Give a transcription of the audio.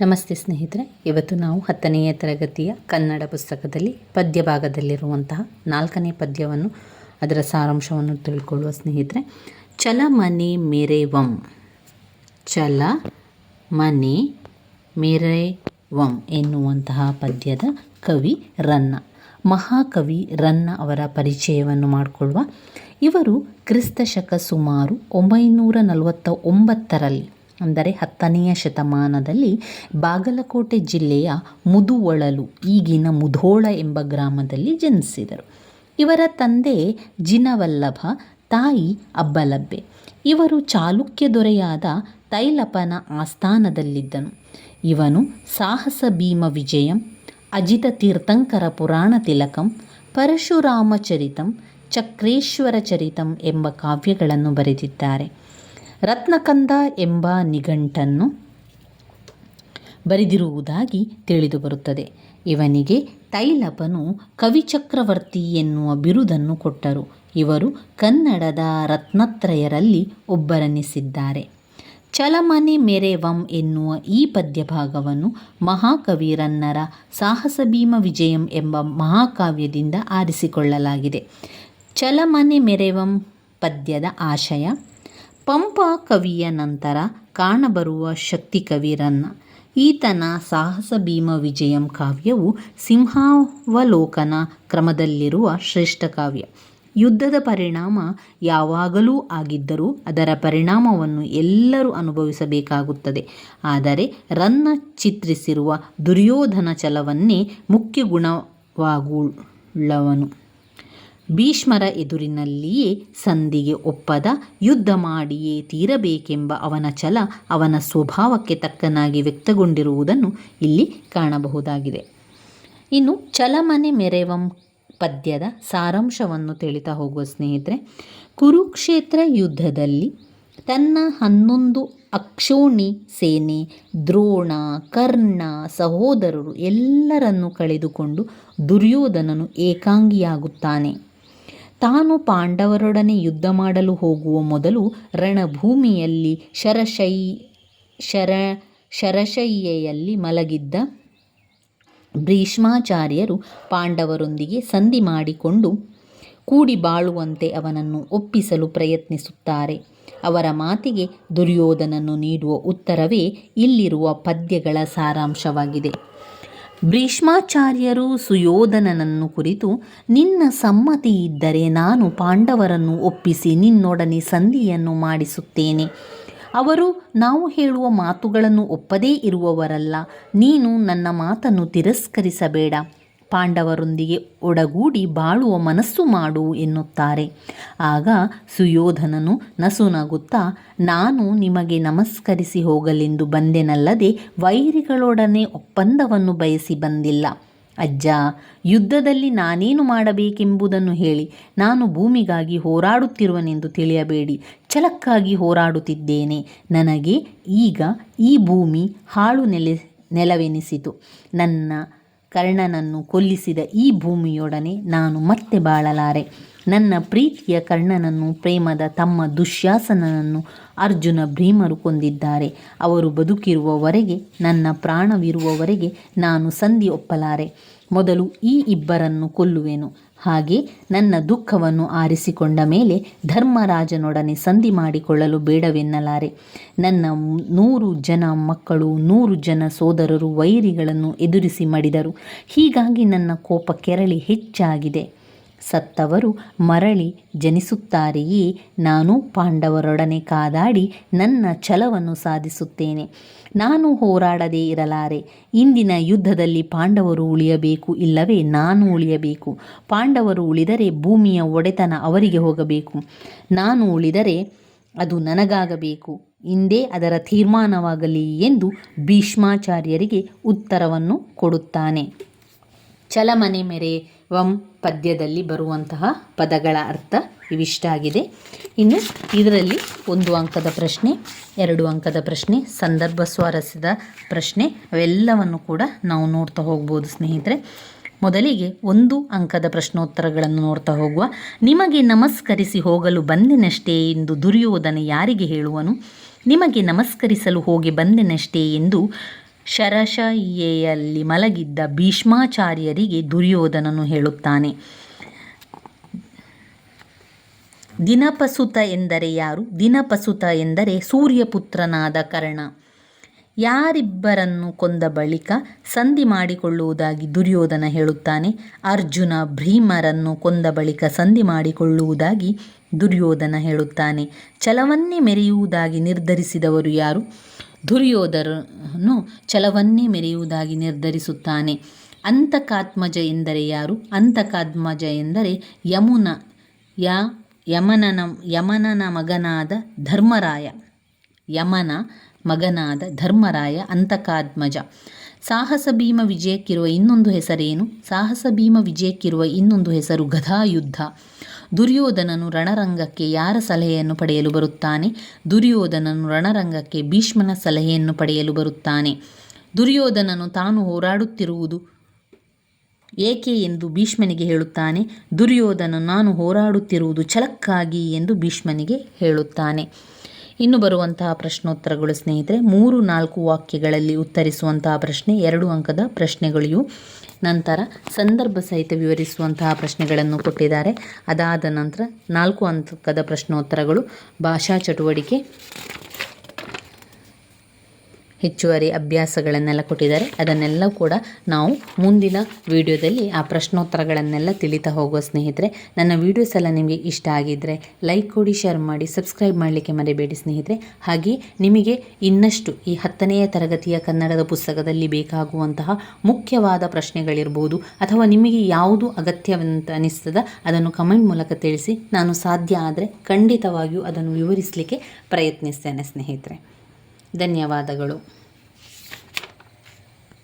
ನಮಸ್ತೆ ಸ್ನೇಹಿತರೆ, ಇವತ್ತು ನಾವು 10ನೇ ತರಗತಿಯ ಕನ್ನಡ ಪುಸ್ತಕದಲ್ಲಿ ಪದ್ಯ ಭಾಗದಲ್ಲಿರುವಂತಹ 4ನೇ ಪದ್ಯವನ್ನು ಅದರ ಸಾರಾಂಶವನ್ನು ತಿಳ್ಕೊಳ್ಳುವ ಸ್ನೇಹಿತರೆ. ಚಲ ಮನೆ ಮೆರೆವಂ, ಚಲ ಮನೆ ಮೆರೆವಂ ಎನ್ನುವಂತಹ ಪದ್ಯದ ಕವಿ ರನ್ನ. ಮಹಾಕವಿ ರನ್ನ ಅವರ ಪರಿಚಯವನ್ನು ಮಾಡಿಕೊಳ್ಳುವ. ಇವರು ಕ್ರಿಸ್ತಶಕ ಸುಮಾರು 949ರಲ್ಲಿ ಅಂದರೆ 10ನೇ ಶತಮಾನದಲ್ಲಿ ಬಾಗಲಕೋಟೆ ಜಿಲ್ಲೆಯ ಮುದುವಳಲು, ಈಗಿನ ಮುಧೋಳ ಎಂಬ ಗ್ರಾಮದಲ್ಲಿ ಜನಿಸಿದರು. ಇವರ ತಂದೆ ಜಿನವಲ್ಲಭ, ತಾಯಿ ಅಬ್ಬಲಬ್ಬೆ. ಇವರು ಚಾಲುಕ್ಯ ದೊರೆಯಾದ ತೈಲಪನ ಆಸ್ಥಾನದಲ್ಲಿದ್ದನು. ಇವನು ಸಾಹಸ ಭೀಮ ವಿಜಯಂ, ಅಜಿತ ತೀರ್ಥಂಕರ ಪುರಾಣ ತಿಲಕಂ, ಪರಶುರಾಮ ಚರಿತಂ, ಚಕ್ರೇಶ್ವರ ಚರಿತಂ ಎಂಬ ಕಾವ್ಯಗಳನ್ನು ಬರೆದಿದ್ದಾರೆ. ರತ್ನಕಂದ ಎಂಬ ನಿಘಂಟನ್ನು ಬರೆದಿರುವುದಾಗಿ ತಿಳಿದುಬರುತ್ತದೆ. ಇವನಿಗೆ ತೈಲಪನು ಕವಿಚಕ್ರವರ್ತಿ ಎನ್ನುವ ಬಿರುದನ್ನು ಕೊಟ್ಟರು. ಇವರು ಕನ್ನಡದ ರತ್ನತ್ರಯರಲ್ಲಿ ಒಬ್ಬರೆನಿಸಿದ್ದಾರೆ. ಚಲಮನೆ ಮೆರೆವಂ ಎನ್ನುವ ಈ ಪದ್ಯಭಾಗವನ್ನು ಮಹಾಕವಿ ರನ್ನರ ಸಾಹಸ ಭೀಮ ವಿಜಯಂ ಎಂಬ ಮಹಾಕಾವ್ಯದಿಂದ ಆರಿಸಿಕೊಳ್ಳಲಾಗಿದೆ. ಚಲಮನೆ ಮೆರೆವಂ ಪದ್ಯದ ಆಶಯ: ಪಂಪ ಕವಿಯ ನಂತರ ಕಾಣಬರುವ ಶಕ್ತಿಕವಿ ರನ್ನ. ಈತನ ಸಾಹಸ ಭೀಮ ವಿಜಯಂ ಕಾವ್ಯವು ಸಿಂಹಾವಲೋಕನ ಕ್ರಮದಲ್ಲಿರುವ ಶ್ರೇಷ್ಠ ಕಾವ್ಯ. ಯುದ್ಧದ ಪರಿಣಾಮ ಯಾವಾಗಲೂ ಆಗಿದ್ದರೂ ಅದರ ಪರಿಣಾಮವನ್ನು ಎಲ್ಲರೂ ಅನುಭವಿಸಬೇಕಾಗುತ್ತದೆ. ಆದರೆ ರನ್ನ ಚಿತ್ರಿಸಿರುವ ದುರ್ಯೋಧನ ಛಲವನ್ನೇ ಮುಖ್ಯ ಗುಣವಾಗುಳ್ಳವನು. ಭೀಷ್ಮರ ಎದುರಿನಲ್ಲಿಯೇ ಸಂಧಿಗೆ ಒಪ್ಪದ, ಯುದ್ಧ ಮಾಡಿಯೇ ತೀರಬೇಕೆಂಬ ಅವನ ಛಲ ಅವನ ಸ್ವಭಾವಕ್ಕೆ ತಕ್ಕನಾಗಿ ವ್ಯಕ್ತಗೊಂಡಿರುವುದನ್ನು ಇಲ್ಲಿ ಕಾಣಬಹುದಾಗಿದೆ. ಇನ್ನು ಚಲಮನೆ ಮೆರೆವಂ ಪದ್ಯದ ಸಾರಾಂಶವನ್ನು ತಿಳಿತಾ ಹೋಗುವ ಸ್ನೇಹಿತರೆ. ಕುರುಕ್ಷೇತ್ರ ಯುದ್ಧದಲ್ಲಿ ತನ್ನ 11 ಅಕ್ಷೋಣಿ ಸೇನೆ, ದ್ರೋಣ, ಕರ್ಣ ಸಹೋದರರು ಎಲ್ಲರನ್ನೂ ಕಳೆದುಕೊಂಡು ದುರ್ಯೋಧನನು ಏಕಾಂಗಿಯಾಗುತ್ತಾನೆ. ತಾನು ಪಾಂಡವರೊಡನೆ ಯುದ್ಧ ಮಾಡಲು ಹೋಗುವ ಮೊದಲು ರಣಭೂಮಿಯಲ್ಲಿ ಶರಶಯ್ಯೆಯಲ್ಲಿ ಮಲಗಿದ್ದ ಭೀಷ್ಮಾಚಾರ್ಯರು ಪಾಂಡವರೊಂದಿಗೆ ಸಂಧಿ ಮಾಡಿಕೊಂಡು ಕೂಡಿ ಬಾಳುವಂತೆ ಅವನನ್ನು ಒಪ್ಪಿಸಲು ಪ್ರಯತ್ನಿಸುತ್ತಾರೆ. ಅವರ ಮಾತಿಗೆ ದುರ್ಯೋಧನನು ನೀಡುವ ಉತ್ತರವೇ ಇಲ್ಲಿರುವ ಪದ್ಯಗಳ ಸಾರಾಂಶವಾಗಿದೆ. ಭೀಷ್ಮಾಚಾರ್ಯರು ಸುಯೋಧನನನ್ನು ಕುರಿತು, ನಿನ್ನ ಸಮ್ಮತಿ ಇದ್ದರೆ ನಾನು ಪಾಂಡವರನ್ನು ಒಪ್ಪಿಸಿ ನಿನ್ನೊಡನೆ ಸಂಧಿಯನ್ನು ಮಾಡಿಸುತ್ತೇನೆ. ಅವರು ನಾವು ಹೇಳುವ ಮಾತುಗಳನ್ನು ಒಪ್ಪದೇ ಇರುವವರಲ್ಲ. ನೀನು ನನ್ನ ಮಾತನ್ನು ತಿರಸ್ಕರಿಸಬೇಡ. ಪಾಂಡವರೊಂದಿಗೆ ಒಡಗೂಡಿ ಬಾಳುವ ಮನಸ್ಸು ಮಾಡು ಎನ್ನುತ್ತಾರೆ. ಆಗ ಸುಯೋಧನನು ನಸುನಗುತ್ತಾ, ನಾನು ನಿಮಗೆ ನಮಸ್ಕರಿಸಿ ಹೋಗಲೆಂದು ಬಂದೆನಲ್ಲದೆ ವೈರಿಗಳೊಡನೆ ಒಪ್ಪಂದವನ್ನು ಬಯಸಿ ಬಂದಿಲ್ಲ. ಅಜ್ಜ, ಯುದ್ಧದಲ್ಲಿ ನಾನೇನು ಮಾಡಬೇಕೆಂಬುದನ್ನು ಹೇಳಿ. ನಾನು ಭೂಮಿಗಾಗಿ ಹೋರಾಡುತ್ತಿರುವನೆಂದು ತಿಳಿಯಬೇಡಿ. ಛಲಕ್ಕಾಗಿ ಹೋರಾಡುತ್ತಿದ್ದೇನೆ. ನನಗೆ ಈಗ ಈ ಭೂಮಿ ಹಾಳು ನೆಲವೆನಿಸಿತು. ನನ್ನ ಕರ್ಣನನ್ನು ಕೊಲ್ಲಿಸಿದ ಈ ಭೂಮಿಯೊಡನೆ ನಾನು ಮತ್ತೆ ಬಾಳಲಾರೆ. ನನ್ನ ಪ್ರೀತಿಯ ಕರ್ಣನನ್ನು, ಪ್ರೇಮದ ತಮ್ಮ ದುಶ್ಯಾಸನನನ್ನು ಅರ್ಜುನ ಭೀಮರು ಕೊಂದಿದ್ದಾರೆ. ಅವರು ಬದುಕಿರುವವರೆಗೆ, ನನ್ನ ಪ್ರಾಣವಿರುವವರೆಗೆ ನಾನು ಸಂಧಿ ಒಪ್ಪಲಾರೆ. ಮೊದಲು ಈ ಇಬ್ಬರನ್ನು ಕೊಲ್ಲುವೆನು. ಹಾಗೆ ನನ್ನ ದುಃಖವನ್ನು ಆರಿಸಿಕೊಂಡ ಮೇಲೆ ಧರ್ಮರಾಜನೊಡನೆ ಸಂಧಿ ಮಾಡಿಕೊಳ್ಳಲು ಬೇಡವೆನ್ನಲಾರೆ. ನನ್ನ 100 ಜನ ಮಕ್ಕಳು, 100 ಜನ ಸೋದರರು ವೈರಿಗಳನ್ನು ಎದುರಿಸಿ ಮಡಿದರು. ಹೀಗಾಗಿ ನನ್ನ ಕೋಪ ಕೆರಳಿ ಹೆಚ್ಚಾಗಿದೆ. ಸತ್ತವರು ಮರಳಿ ಜನಿಸುತ್ತಾರೆಯೇ. ನಾನು ಪಾಂಡವರೊಡನೆ ಕಾದಾಡಿ ನನ್ನ ಛಲವನ್ನು ಸಾಧಿಸುತ್ತೇನೆ. ನಾನು ಹೋರಾಡದೇ ಇರಲಾರೆ. ಇಂದಿನ ಯುದ್ಧದಲ್ಲಿ ಪಾಂಡವರು ಉಳಿಯಬೇಕು, ಇಲ್ಲವೇ ನಾನು ಉಳಿಯಬೇಕು. ಪಾಂಡವರು ಉಳಿದರೆ ಭೂಮಿಯ ಒಡೆತನ ಅವರಿಗೆ ಹೋಗಬೇಕು. ನಾನು ಉಳಿದರೆ ಅದು ನನಗಾಗಬೇಕು. ಇಂದೇ ಅದರ ತೀರ್ಮಾನವಾಗಲಿ ಎಂದು ಭೀಷ್ಮಾಚಾರ್ಯರಿಗೆ ಉತ್ತರವನ್ನು ಕೊಡುತ್ತಾನೆ. ಚಲಮನೆ ಮೆರೆವಂ ಪದ್ಯದಲ್ಲಿ ಬರುವಂತಹ ಪದಗಳ ಅರ್ಥ ಇವಿಷ್ಟಾಗಿದೆ. ಇನ್ನು ಇದರಲ್ಲಿ 1 ಅಂಕದ ಪ್ರಶ್ನೆ, 2 ಅಂಕದ ಪ್ರಶ್ನೆ, ಸಂದರ್ಭ ಸ್ವಾರಸ್ಯದ ಪ್ರಶ್ನೆ ಅವೆಲ್ಲವನ್ನು ಕೂಡ ನಾವು ನೋಡ್ತಾ ಹೋಗ್ಬೋದು ಸ್ನೇಹಿತರೆ. ಮೊದಲಿಗೆ 1 ಅಂಕದ ಪ್ರಶ್ನೋತ್ತರಗಳನ್ನು ನೋಡ್ತಾ ಹೋಗುವ. ನಿಮಗೆ ನಮಸ್ಕರಿಸಿ ಹೋಗಲು ಬಂದೆನಷ್ಟೇ ಎಂದು ದುರ್ಯೋಧನ ಯಾರಿಗೆ ಹೇಳುವನು? ನಿಮಗೆ ನಮಸ್ಕರಿಸಲು ಹೋಗಿ ಬಂದೆನಷ್ಟೇ ಎಂದು ಶರಶಯ್ಯೆಯಲ್ಲಿ ಮಲಗಿದ್ದ ಭೀಷ್ಮಾಚಾರ್ಯರಿಗೆ ದುರ್ಯೋಧನನು ಹೇಳುತ್ತಾನೆ. ದಿನಪಸುತ ಎಂದರೆ ಯಾರು? ದಿನಪಸುತ ಎಂದರೆ ಸೂರ್ಯಪುತ್ರನಾದ ಕರ್ಣ. ಯಾರಿಬ್ಬರನ್ನು ಕೊಂದ ಬಳಿಕ ಸಂಧಿ ಮಾಡಿಕೊಳ್ಳುವುದಾಗಿ ದುರ್ಯೋಧನ ಹೇಳುತ್ತಾನೆ? ಅರ್ಜುನ ಭೀಮರನ್ನು ಕೊಂದ ಬಳಿಕ ಸಂಧಿ ಮಾಡಿಕೊಳ್ಳುವುದಾಗಿ ದುರ್ಯೋಧನ ಹೇಳುತ್ತಾನೆ. ಛಲವನ್ನೇ ಮೆರೆಯುವುದಾಗಿ ನಿರ್ಧರಿಸಿದವರು ಯಾರು? ದುರ್ಯೋಧನನು ಛಲವನ್ನೇ ಮೆರೆಯುವುದಾಗಿ ನಿರ್ಧರಿಸುತ್ತಾನೆ. ಅಂತಕಾತ್ಮಜ ಎಂದರೆ ಯಾರು? ಅಂತಕಾತ್ಮಜ ಎಂದರೆ ಯಮನನ ಮಗನಾದ ಧರ್ಮರಾಯ. ಯಮನ ಮಗನಾದ ಧರ್ಮರಾಯ ಅಂತಕಾತ್ಮಜ. ಸಾಹಸ ಭೀಮ ವಿಜಯಕ್ಕಿರುವ ಇನ್ನೊಂದು ಹೆಸರೇನು? ಸಾಹಸ ಭೀಮ ವಿಜಯಕ್ಕಿರುವ ಇನ್ನೊಂದು ಹೆಸರು ಗದಾಯುದ್ಧ. ದುರ್ಯೋಧನನು ರಣರಂಗಕ್ಕೆ ಯಾರ ಸಲಹೆಯನ್ನು ಪಡೆಯಲು ಬರುತ್ತಾನೆ? ದುರ್ಯೋಧನನು ರಣರಂಗಕ್ಕೆ ಭೀಷ್ಮನ ಸಲಹೆಯನ್ನು ಪಡೆಯಲು ಬರುತ್ತಾನೆ. ದುರ್ಯೋಧನನು ತಾನು ಹೋರಾಡುತ್ತಿರುವುದು ಏಕೆ ಎಂದು ಭೀಷ್ಮನಿಗೆ ಹೇಳುತ್ತಾನೆ? ದುರ್ಯೋಧನನು ನಾನು ಹೋರಾಡುತ್ತಿರುವುದು ಛಲಕ್ಕಾಗಿ ಎಂದು ಭೀಷ್ಮನಿಗೆ ಹೇಳುತ್ತಾನೆ. ಇನ್ನು ಬರುವಂತಹ ಪ್ರಶ್ನೋತ್ತರಗಳು ಸ್ನೇಹಿತರೆ, 3-4 ವಾಕ್ಯಗಳಲ್ಲಿ ಉತ್ತರಿಸುವಂತಹ ಪ್ರಶ್ನೆ, 2 ಅಂಕದ ಪ್ರಶ್ನೆಗಳು. ನಂತರ ಸಂದರ್ಭ ಸಹಿತ ವಿವರಿಸುವಂತಹ ಪ್ರಶ್ನೆಗಳನ್ನು ಕೊಟ್ಟಿದ್ದಾರೆ. ಅದಾದ ನಂತರ 4 ಅಂಕದ ಪ್ರಶ್ನೋತ್ತರಗಳು, ಭಾಷಾ ಚಟುವಟಿಕೆ, ಹೆಚ್ಚುವರಿ ಅಭ್ಯಾಸಗಳನ್ನೆಲ್ಲ ಕೊಟ್ಟಿದ್ದಾರೆ. ಅದನ್ನೆಲ್ಲ ಕೂಡ ನಾವು ಮುಂದಿನ ವಿಡಿಯೋದಲ್ಲಿ ಆ ಪ್ರಶ್ನೋತ್ತರಗಳನ್ನೆಲ್ಲ ತಿಳಿತಾ ಹೋಗುವ ಸ್ನೇಹಿತರೆ. ನನ್ನ ವೀಡಿಯೋಸ್ ಎಲ್ಲ ನಿಮಗೆ ಇಷ್ಟ ಆಗಿದ್ದರೆ ಲೈಕ್ ಕೊಡಿ, ಶೇರ್ ಮಾಡಿ, ಸಬ್ಸ್ಕ್ರೈಬ್ ಮಾಡಲಿಕ್ಕೆ ಮರೆಯಬೇಡಿ ಸ್ನೇಹಿತರೆ. ಹಾಗೆ ನಿಮಗೆ ಇನ್ನಷ್ಟು ಈ 10ನೇ ತರಗತಿಯ ಕನ್ನಡದ ಪುಸ್ತಕದಲ್ಲಿ ಬೇಕಾಗುವಂತಹ ಮುಖ್ಯವಾದ ಪ್ರಶ್ನೆಗಳಿರ್ಬೋದು, ಅಥವಾ ನಿಮಗೆ ಯಾವುದು ಅಗತ್ಯವಂತ ಅನಿಸ್ತದ ಅದನ್ನು ಕಮೆಂಟ್ ಮೂಲಕ ತಿಳಿಸಿ. ನಾನು ಸಾಧ್ಯ ಆದರೆ ಖಂಡಿತವಾಗಿಯೂ ಅದನ್ನು ವಿವರಿಸಲಿಕ್ಕೆ ಪ್ರಯತ್ನಿಸ್ತೇನೆ ಸ್ನೇಹಿತರೆ. ಧನ್ಯವಾದಗಳು.